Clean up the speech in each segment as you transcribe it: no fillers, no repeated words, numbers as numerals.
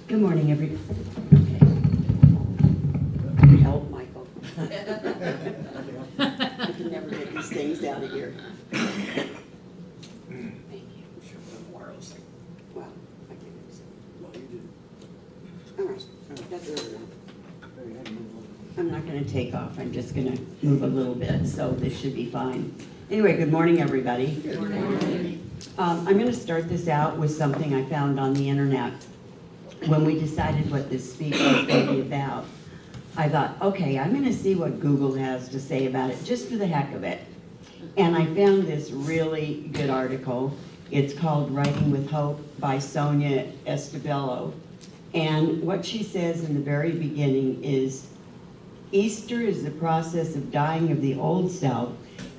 Good morning, everyone. Okay. Help, Michael. I can never get these things out of here. Thank you. Wireless. Well, I can use it. Well, you did. All right. That's it. I'm not going to take off. I'm just going to move a little bit, so this should be fine. Anyway, good morning, everybody. Good morning. I'm going to start this out with something I found on the internet. When we decided what this speech was going to be about, I thought, okay, I'm going to see what Google has to say about it, just for the heck of it. And I found this really good article. It's called Writing with Hope by Sonia Estebello. And what she says in the very beginning is, Easter is the process of dying of the old self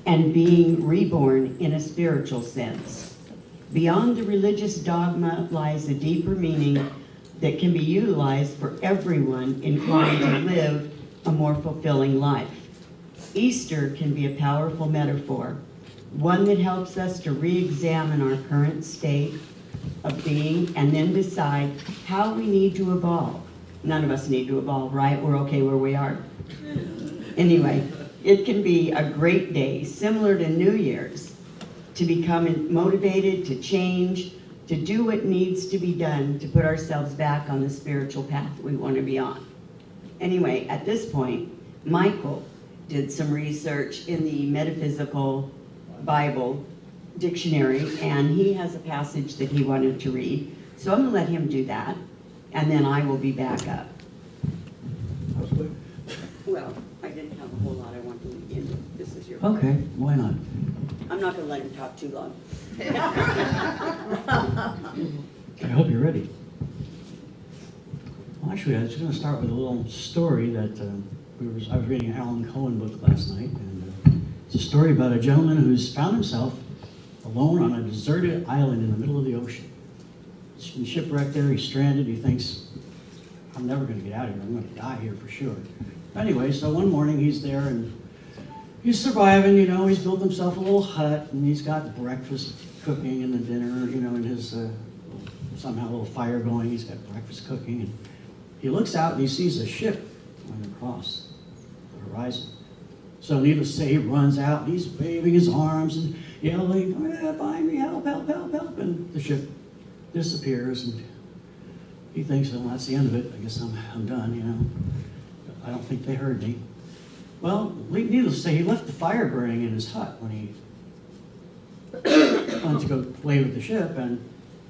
and being reborn in a spiritual sense. Beyond the religious dogma lies a deeper meaning that can be utilized for everyone inclined to live a more fulfilling life. Easter can be a powerful metaphor, one that helps us to re-examine our current state of being and then decide how we need to evolve. None of us need to evolve, right? We're okay where we are. Anyway, it can be a great day, similar to New Year's, to become motivated, to change, to do what needs to be done to put ourselves back on the spiritual path we want to be on. Anyway, at this point, Michael did some research in the Metaphysical Bible Dictionary, and he has a passage that he wanted to read. So I'm going to let him do that, and then I will be back up. Well, I didn't have a whole lot I wanted to get into. This is your part. Okay, why not? I'm not going to let him talk too long. I hope you're ready. Well, actually, I was going to start with a little story that I was reading an Alan Cohen book last night, and it's a story about a gentleman who's found himself alone on a deserted island in the middle of the ocean. He's been shipwrecked there, he's stranded, he thinks, I'm never going to get out of here, I'm going to die here for sure. Anyway, so one morning he's there and he's surviving, you know, he's built himself a little hut and he's got breakfast cooking and the dinner, you know, in his, somehow a little fire going, he's got breakfast cooking, and he looks out and he sees a ship going across the horizon. So needless to say, he runs out and he's waving his arms and yelling, find me, help, help, help, help, and the ship disappears and he thinks, well, that's the end of it, I guess I'm done, you know. I don't think they heard me. Well, needless to say, he left the fire burning in his hut when he went to go play with the ship, and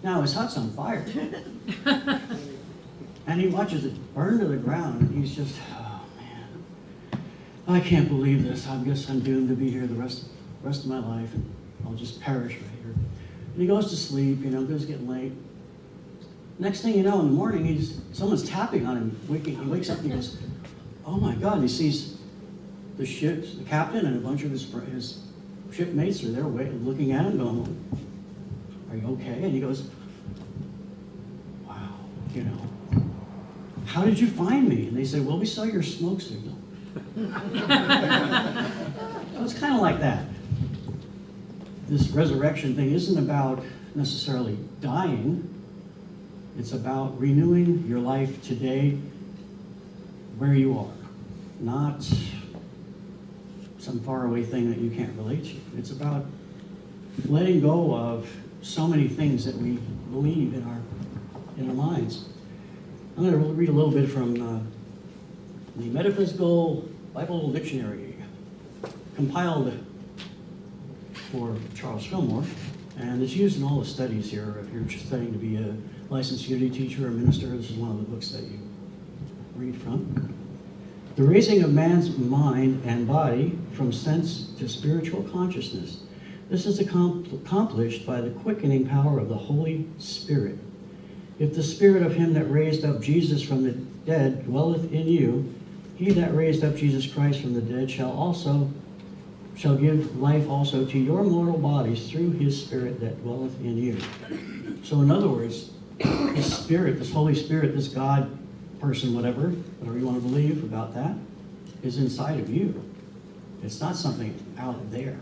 now his hut's on fire. And he watches it burn to the ground, and he's just, oh man, I can't believe this. I guess I'm doomed to be here the rest of my life, and I'll just perish right here. And he goes to sleep, you know, because it's getting late. Next thing you know, in the morning, someone's tapping on him. He wakes up and he goes, oh my God, and he sees the captain and a bunch of his shipmates are there looking at him going, are you okay? And he goes, wow, you know, how did you find me? And they say, well, we saw your smoke signal. So it's kind of like that. This resurrection thing isn't about necessarily dying. It's about renewing your life today where you are, not some faraway thing that you can't relate to. It's about letting go of so many things that we believe in our minds. I'm going to read a little bit from the Metaphysical Bible Dictionary, compiled for Charles Fillmore, and it's used in all the studies here. If you're studying to be a licensed unity teacher or minister, this is one of the books that you read from. The raising of man's mind and body from sense to spiritual consciousness. This is accomplished by the quickening power of the Holy Spirit. If the Spirit of him that raised up Jesus from the dead dwelleth in you, he that raised up Jesus Christ from the dead shall give life also to your mortal bodies through his Spirit that dwelleth in you. So in other words, this Spirit, this Holy Spirit, this God person, whatever you want to believe about that, is inside of you. It's not something out there.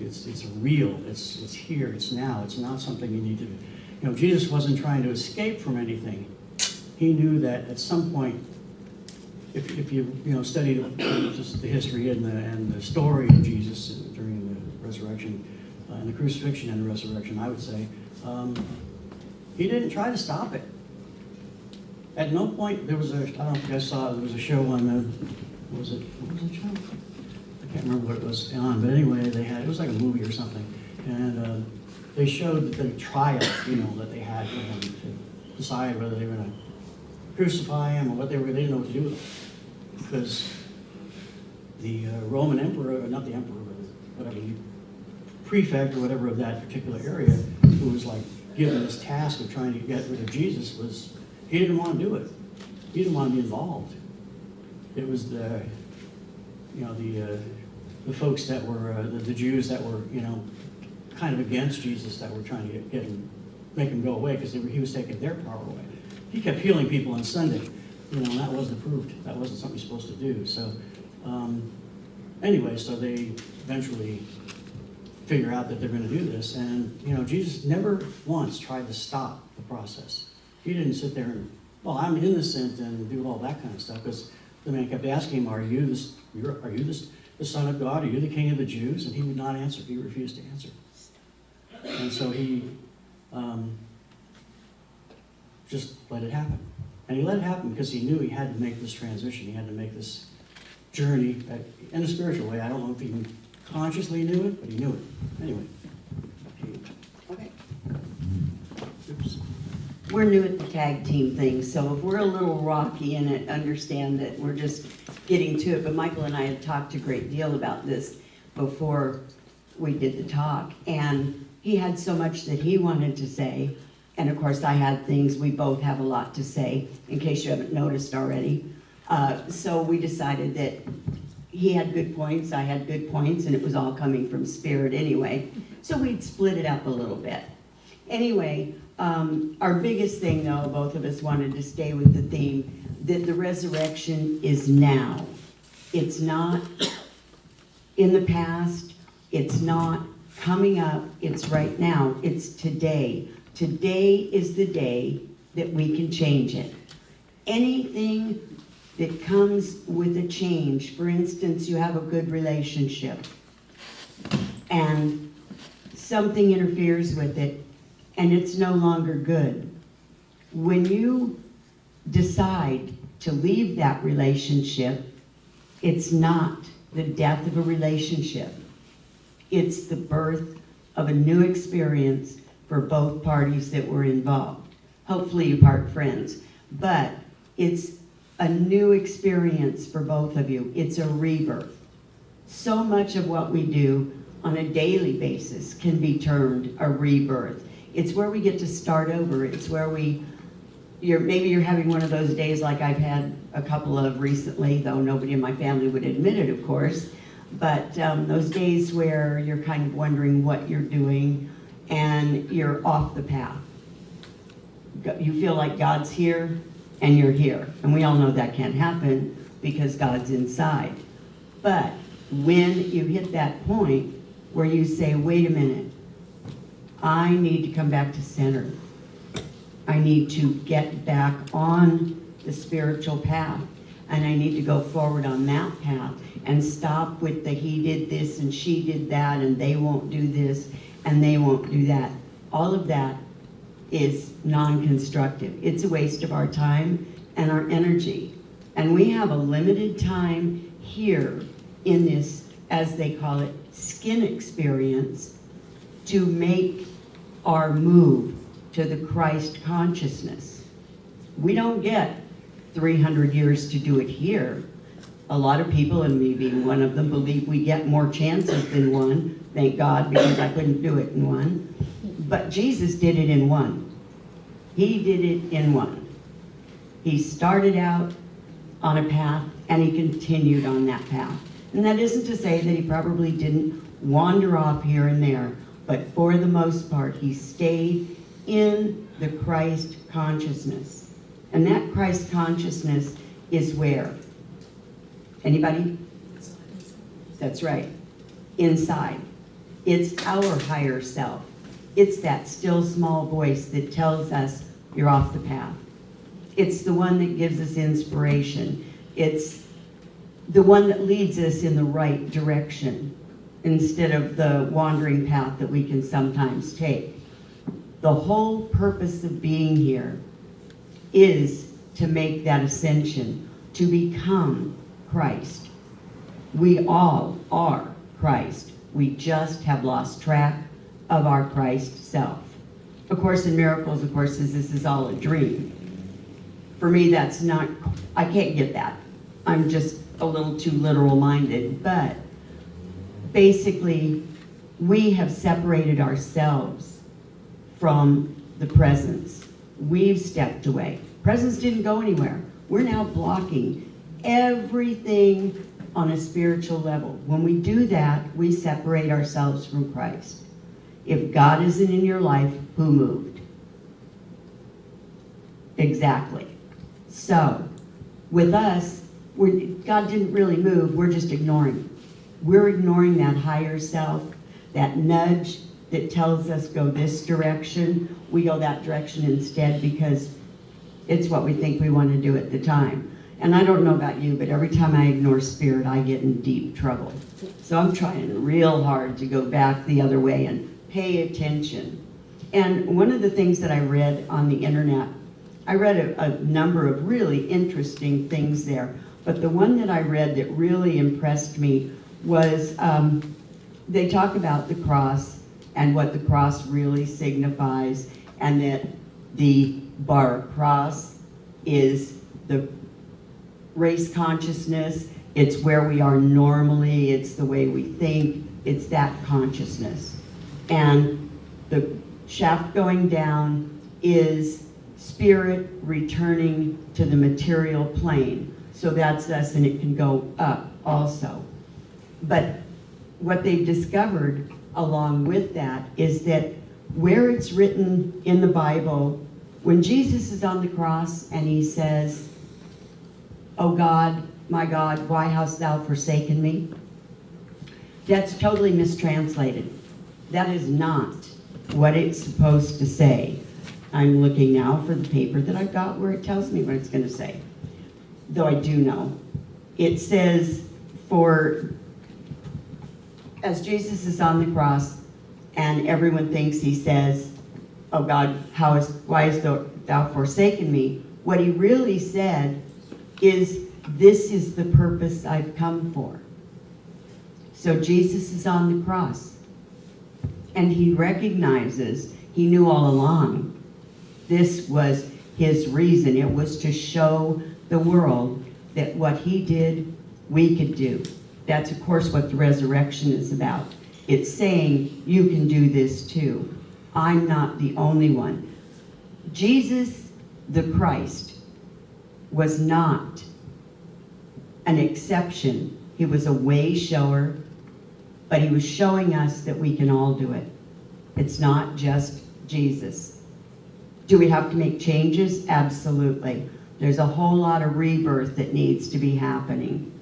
It's real. It's here. It's now. It's not something you need to. Jesus wasn't trying to escape from anything. he knew that at some point, if you study just the history and the story of Jesus during the resurrection, and the crucifixion and the resurrection, I would say, he didn't try to stop it. At no point, there was I don't know if you guys saw, there was a show on what was the show? I can't remember what it was on, but anyway, it was like a movie or something, and they showed the trial, that they had for him to decide whether they were going to crucify him or they didn't know what to do with him. Because the Roman emperor, not the emperor, but whatever, the prefect or whatever of that particular area, who was like given this task of trying to get rid of Jesus, he didn't want to do it. He didn't want to be involved. It was the folks that were, the Jews that were, kind of against Jesus that were trying to get him, make him go away because he was taking their power away. He kept healing people on Sunday, and that wasn't approved. That wasn't something you're supposed to do. So anyway, so they eventually figure out that they're going to do this, and Jesus never once tried to stop the process. He didn't sit there and, well, I'm innocent and do all that kind of stuff, because the man kept asking him, are you the Son of God? Are you the King of the Jews? And he would not answer. He refused to answer. And so he just let it happen. And he let it happen because he knew he had to make this transition. He had to make this journey in a spiritual way. I don't know if he consciously knew it, but he knew it. Anyway. Okay. Oops. We're new at the tag team thing, so if we're a little rocky in it, understand that we're just getting to it. But Michael and I had talked a great deal about this before we did the talk, and he had so much that he wanted to say, and of course I had things. We both have a lot to say, in case you haven't noticed already. So we decided that he had good points, I had good points, and it was all coming from Spirit anyway. So we'd split it up a little bit. Anyway, our biggest thing, though, both of us wanted to stay with the theme that the resurrection is now. It's not in the past. It's not coming up. It's right now. It's today. Today is the day that we can change it. Anything that comes with a change, for instance, you have a good relationship and something interferes with it, and it's no longer good. When you decide to leave that relationship, it's not the death of a relationship. It's the birth of a new experience for both parties that were involved. Hopefully you part friends, but it's a new experience for both of you. It's a rebirth. So much of what we do on a daily basis can be termed a rebirth. It's where we get to start over. It's where maybe you're having one of those days like I've had a couple of recently, though nobody in my family would admit it, of course. But those days where you're kind of wondering what you're doing and you're off the path. You feel like God's here and you're here. And we all know that can't happen because God's inside. But when you hit that point where you say, wait a minute, I need to come back to center. I need to get back on the spiritual path, and I need to go forward on that path and stop with the he did this and she did that and they won't do this and they won't do that. All of that is non-constructive. It's a waste of our time and our energy. And we have a limited time here in this, as they call it, skin experience to make our move to the Christ consciousness. We don't get 300 years to do it here. A lot of people, and me being one of them, believe we get more chances than one. Thank God, because I couldn't do it in one. But Jesus did it in one. He did it in one. He started out on a path, and he continued on that path. And that isn't to say that he probably didn't wander off here and there, but for the most part, he stayed in the Christ consciousness. And that Christ consciousness is where? Anybody? That's right. Inside. It's our higher self. It's that still small voice that tells us you're off the path. It's the one that gives us inspiration. It's the one that leads us in the right direction instead of the wandering path that we can sometimes take. The whole purpose of being here is to make that ascension, to become Christ. We all are Christ. We just have lost track of our Christ self. A Course in Miracles, of course, says this is all a dream. For me, that's not, I can't get that. I'm just a little too literal-minded, but basically, we have separated ourselves from the presence. We've stepped away. Presence didn't go anywhere. We're now blocking everything on a spiritual level. When we do that, we separate ourselves from Christ. If God isn't in your life, who moved? Exactly. So, with us, God didn't really move, we're just ignoring. We're ignoring that higher self, that nudge that tells us go this direction. We go that direction instead because it's what we think we want to do at the time. And I don't know about you, but every time I ignore spirit, I get in deep trouble. So I'm trying real hard to go back the other way and pay attention. And one of the things that I read on the internet, I read a number of really interesting things there, but the one that I read that really impressed me was they talk about the cross and what the cross really signifies, and that the bar cross is the race consciousness. It's where we are normally, it's the way we think, it's that consciousness. And the shaft going down is spirit returning to the material plane. So that's us, and it can go up also. But what they've discovered along with that is that where it's written in the Bible, when Jesus is on the cross and he says, "Oh God, my God, why hast thou forsaken me?" That's totally mistranslated. That is not what it's supposed to say. I'm looking now for the paper that I've got where it tells me what it's going to say. Though I do know. It says, as Jesus is on the cross and everyone thinks he says, "Oh God, why hast thou forsaken me?" What he really said is, "This is the purpose I've come for." So Jesus is on the cross, and he recognizes, he knew all along, this was his reason. It was to show the world that what he did, we could do. That's, of course, what the resurrection is about. It's saying, you can do this too. I'm not the only one. Jesus, the Christ, was not an exception. He was a way shower, but he was showing us that we can all do it. It's not just Jesus. Do we have to make changes? Absolutely. There's a whole lot of rebirth that needs to be happening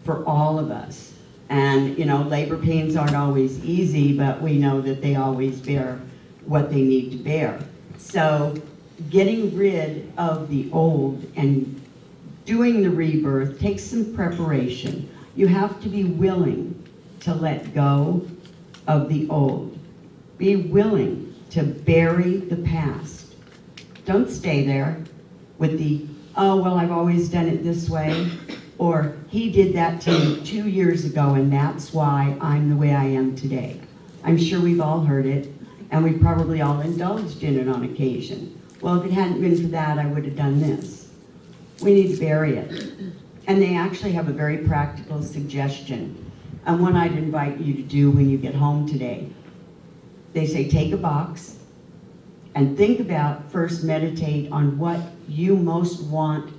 for all of us. And, you know, labor pains aren't always easy, but we know that they always bear what they need to bear. So getting rid of the old and doing the rebirth takes some preparation. You have to be willing to let go of the old. Be willing to bury the past. Don't stay there with the, "Oh, well, I've always done it this way," or "He did that to me 2 years ago and that's why I'm the way I am today." I'm sure we've all heard it, and we've probably all indulged in it on occasion. "Well, if it hadn't been for that, I would have done this." We need to bury it. And they actually have a very practical suggestion, and one I'd invite you to do when you get home today. They say take a box and think about, first meditate on what you most want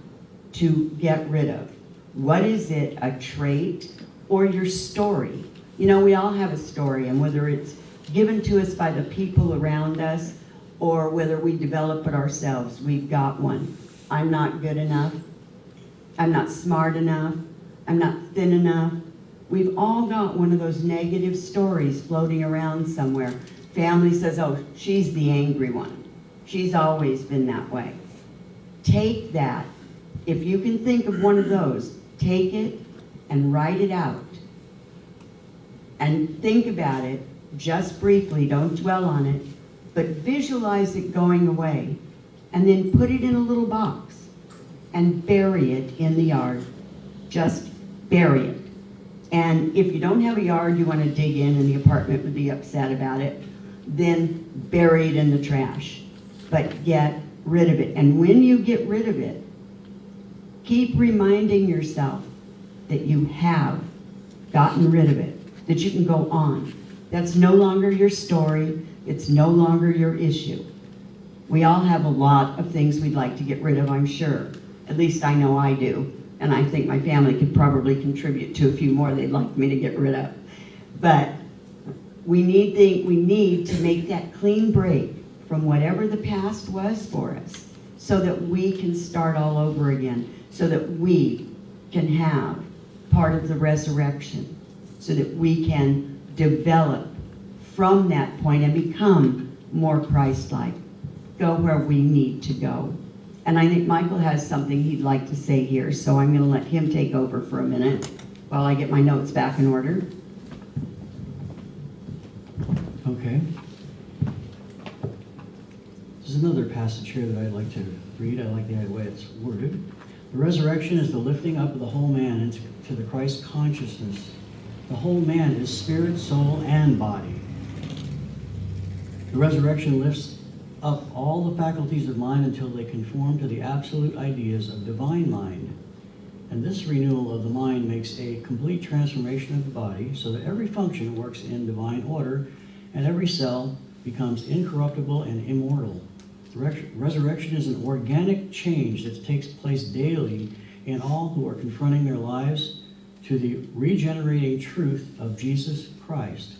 to get rid of. What is it, a trait or your story? You know, we all have a story, and whether it's given to us by the people around us or whether we develop it ourselves, we've got one. I'm not good enough. I'm not smart enough. I'm not thin enough. We've all got one of those negative stories floating around somewhere. Family says, "Oh, she's the angry one. She's always been that way." take that. If you can think of one of those, take it and write it out. And think about it just briefly, don't dwell on it, but visualize it going away. And then put it in a little box and bury it in the yard. Just bury it. And if you don't have a yard, you want to dig in and the apartment would be upset about it, then bury it in the trash. But get rid of it. And when you get rid of it, keep reminding yourself that you have gotten rid of it, that you can go on. That's no longer your story. It's no longer your issue. We all have a lot of things we'd like to get rid of, I'm sure. At least I know I do. And I think my family could probably contribute to a few more they'd like me to get rid of. But we need to make that clean break from whatever the past was for us so that we can start all over again, so that we can have part of the resurrection, so that we can develop from that point and become more Christ-like, go where we need to go. And I think Michael has something he'd like to say here, so I'm going to let him take over for a minute while I get my notes back in order. Okay. There's another passage here that I'd like to read. I like the way it's worded. The resurrection is the lifting up of the whole man into the Christ consciousness. The whole man is spirit, soul, and body. The resurrection lifts up all the faculties of mind until they conform to the absolute ideas of divine mind. And this renewal of the mind makes a complete transformation of the body so that every function works in divine order and every cell becomes incorruptible and immortal. The resurrection is an organic change that takes place daily in all who are confronting their lives to the regenerating truth of Jesus Christ.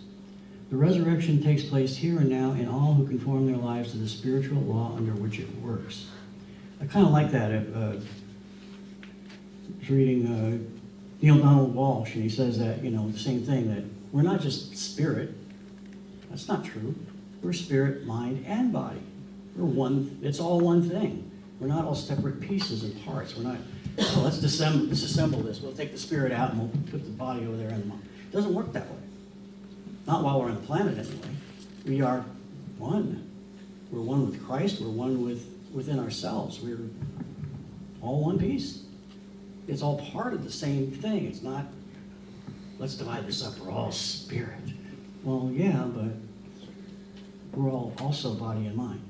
The resurrection takes place here and now in all who conform their lives to the spiritual law under which it works. I kind of like that. I was reading Neil Donald Walsh, and he says that, the same thing, that we're not just spirit. That's not true. We're spirit, mind, and body. We're one. It's all one thing. We're not all separate pieces and parts. We're not, let's disassemble this. We'll take the spirit out and we'll put the body over there in the mind. It doesn't work that way. Not while we're on the planet, anyway. We are one. We're one with Christ. We're one within ourselves. We're all one piece. It's all part of the same thing. It's not, let's divide this up. We're all spirit. Well, yeah, but we're all also body and mind.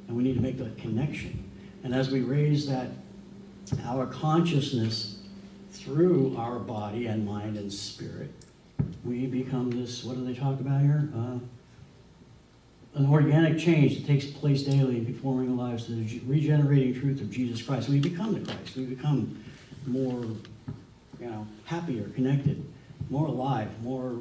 And we need to make that connection. And as we raise that, our consciousness through our body and mind and spirit, we become this, what do they talk about here? An organic change that takes place daily in conforming our lives to the regenerating truth of Jesus Christ. We become the Christ. We become more, happier, connected, more alive, more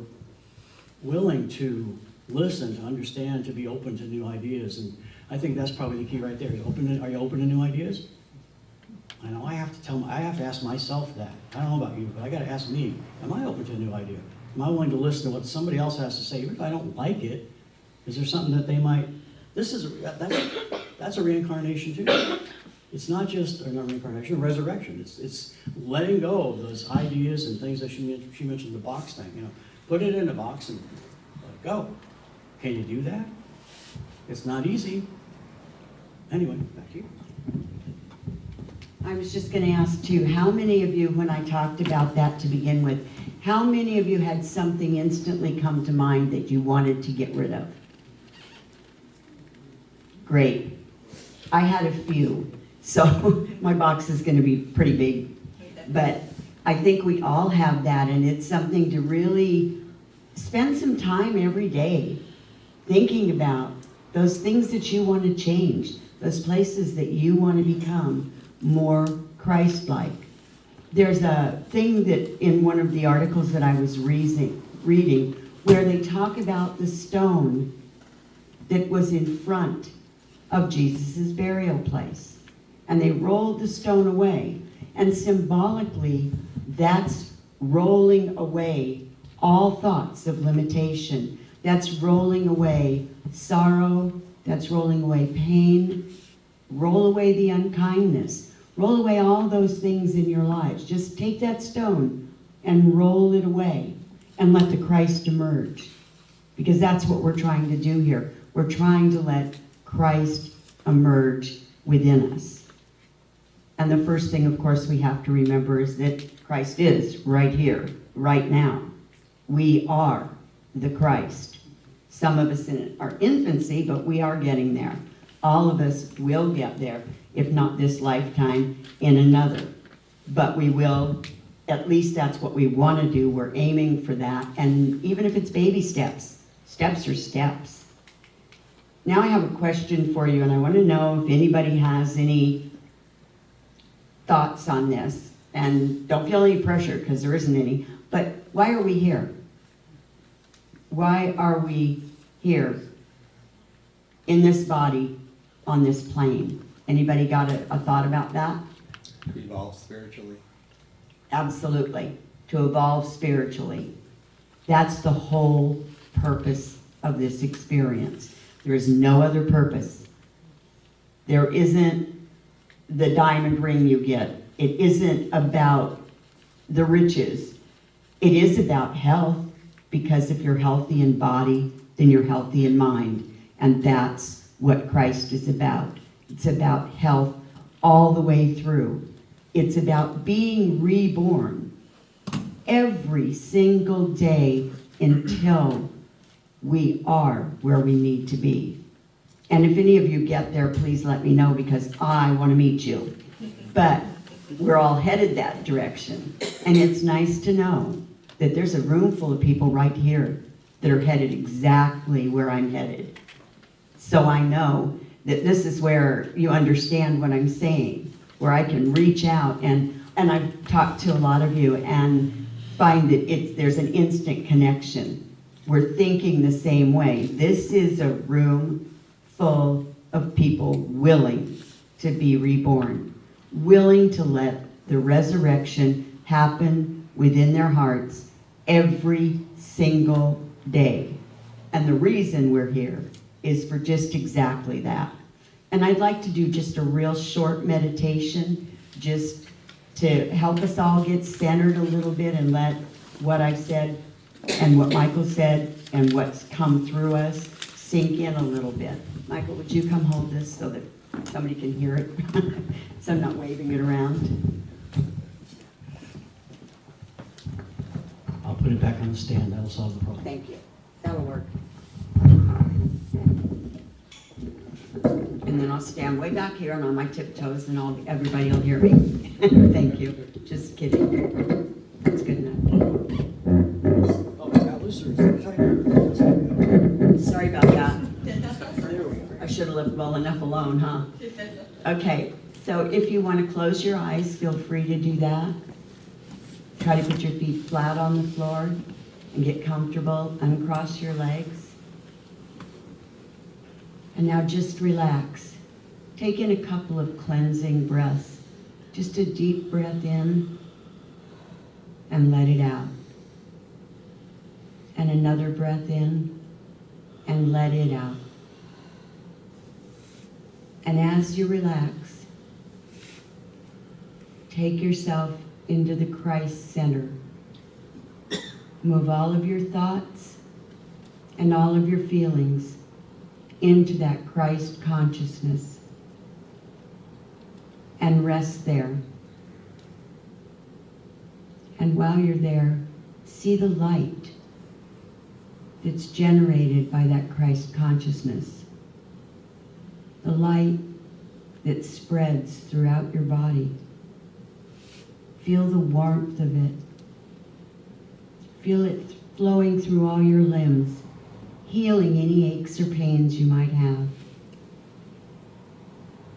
willing to listen, to understand, to be open to new ideas. And I think that's probably the key right there. Are you open to new ideas? I know I have to ask myself that. I don't know about you, but I got to ask me, am I open to a new idea? Am I willing to listen to what somebody else has to say? Even if I don't like it, is there something that they might, that's a reincarnation too. It's not just, not reincarnation, resurrection. It's letting go of those ideas and things that she mentioned, the box thing, Put it in a box and let it go. Can you do that? It's not easy. Anyway, back to you. I was just going to ask too, how many of you, when I talked about that to begin with, how many of you had something instantly come to mind that you wanted to get rid of? Great. I had a few, so my box is going to be pretty big. But I think we all have that, and it's something to really spend some time every day thinking about those things that you want to change, those places that you want to become more Christ-like. There's a thing that in one of the articles that I was reading where they talk about the stone that was in front of Jesus' burial place. And they rolled the stone away. And symbolically, that's rolling away all thoughts of limitation. That's rolling away sorrow. That's rolling away pain. Roll away the unkindness. Roll away all those things in your lives. Just take that stone and roll it away and let the Christ emerge. Because that's what we're trying to do here. We're trying to let Christ emerge within us. And the first thing, of course, we have to remember is that Christ is right here, right now. We are the Christ. Some of us in our infancy, but we are getting there. All of us will get there, if not this lifetime, in another. But we will, at least that's what we want to do. We're aiming for that. And even if it's baby steps, steps are steps. Now I have a question for you, and I want to know if anybody has any thoughts on this. And don't feel any pressure, because there isn't any. But why are we here? Why are we here in this body on this plane? Anybody got a thought about that? Evolve spiritually. Absolutely. To evolve spiritually. That's the whole purpose of this experience. There is no other purpose. There isn't the diamond ring you get. It isn't about the riches. It is about health, because if you're healthy in body, then you're healthy in mind. And that's what Christ is about. It's about health all the way through. It's about being reborn every single day until we are where we need to be. And if any of you get there, please let me know, because I want to meet you. But we're all headed that direction. And it's nice to know that there's a room full of people right here that are headed exactly where I'm headed. So I know that this is where you understand what I'm saying, where I can reach out, and I've talked to a lot of you and find that there's an instant connection. We're thinking the same way. This is a room full of people willing to be reborn, willing to let the resurrection happen within their hearts every single day. And the reason we're here is for just exactly that. And I'd like to do just a real short meditation, just to help us all get centered a little bit and let what I've said and what Michael said and what's come through us sink in a little bit. Michael, would you come hold this so that somebody can hear it? So I'm not waving it around. I'll put it back on the stand. That'll solve the problem. Thank you. That'll work. And then I'll stand way back here and on my tiptoes, and everybody will hear me. Thank you. Just kidding. That's good enough. Oh, it's got looser. It's tighter. Sorry about that. I should have left well enough alone, huh? Okay, so if you want to close your eyes, feel free to do that. Try to put your feet flat on the floor and get comfortable. Uncross your legs. And now just relax. Take in a couple of cleansing breaths. Just a deep breath in and let it out. And another breath in and let it out. And as you relax, take yourself into the Christ center. Move all of your thoughts and all of your feelings into that Christ consciousness and rest there. And while you're there, see the light that's generated by that Christ consciousness. The light that spreads throughout your body. Feel the warmth of it. Feel it flowing through all your limbs, healing any aches or pains you might have,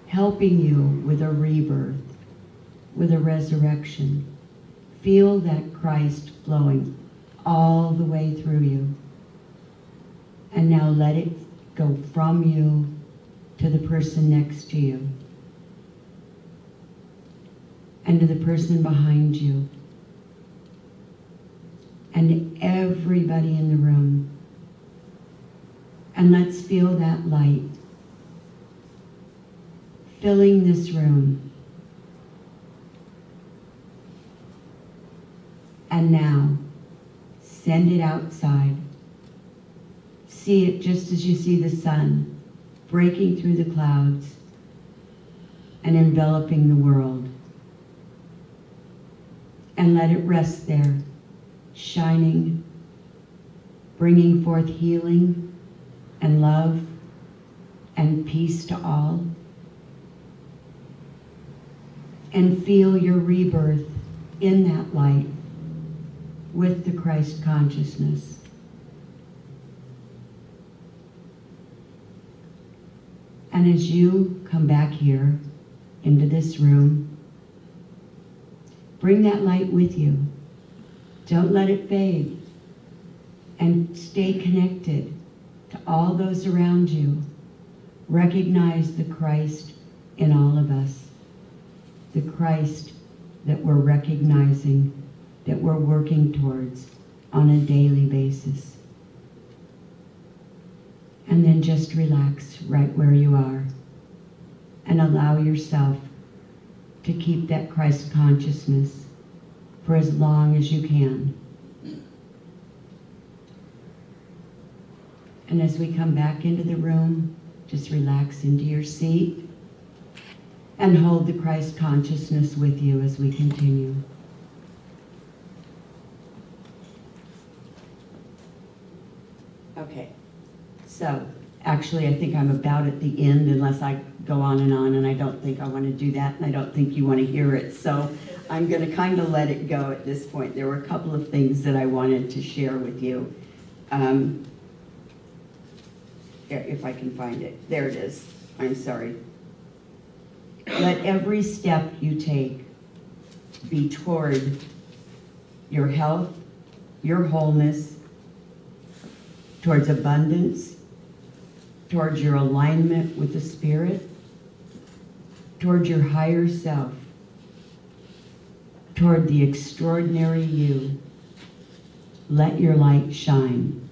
helping you with a rebirth, with a resurrection. Feel that Christ flowing all the way through you. And now let it go from you to the person next to you, and to the person behind you, and to everybody in the room. And let's feel that light filling this room. And now, send it outside. See it just as you see the sun breaking through the clouds and enveloping the world. And let it rest there, shining, bringing forth healing and love and peace to all. And feel your rebirth in that light with the Christ consciousness. And as you come back here into this room, bring that light with you. Don't let it fade. And stay connected to all those around you. Recognize the Christ in all of us. The Christ that we're recognizing, that we're working towards on a daily basis. And then just relax right where you are and allow yourself to keep that Christ consciousness for as long as you can. And as we come back into the room, just relax into your seat and hold the Christ consciousness with you as we continue. Okay, so actually I think I'm about at the end unless I go on, and I don't think I want to do that, and I don't think you want to hear it. So I'm going to kind of let it go at this point. There were a couple of things that I wanted to share with you. If I can find it. There it is. I'm sorry. Let every step you take be toward your health, your wholeness, towards abundance, towards your alignment with the Spirit, towards your higher self, toward the extraordinary you. Let your light shine.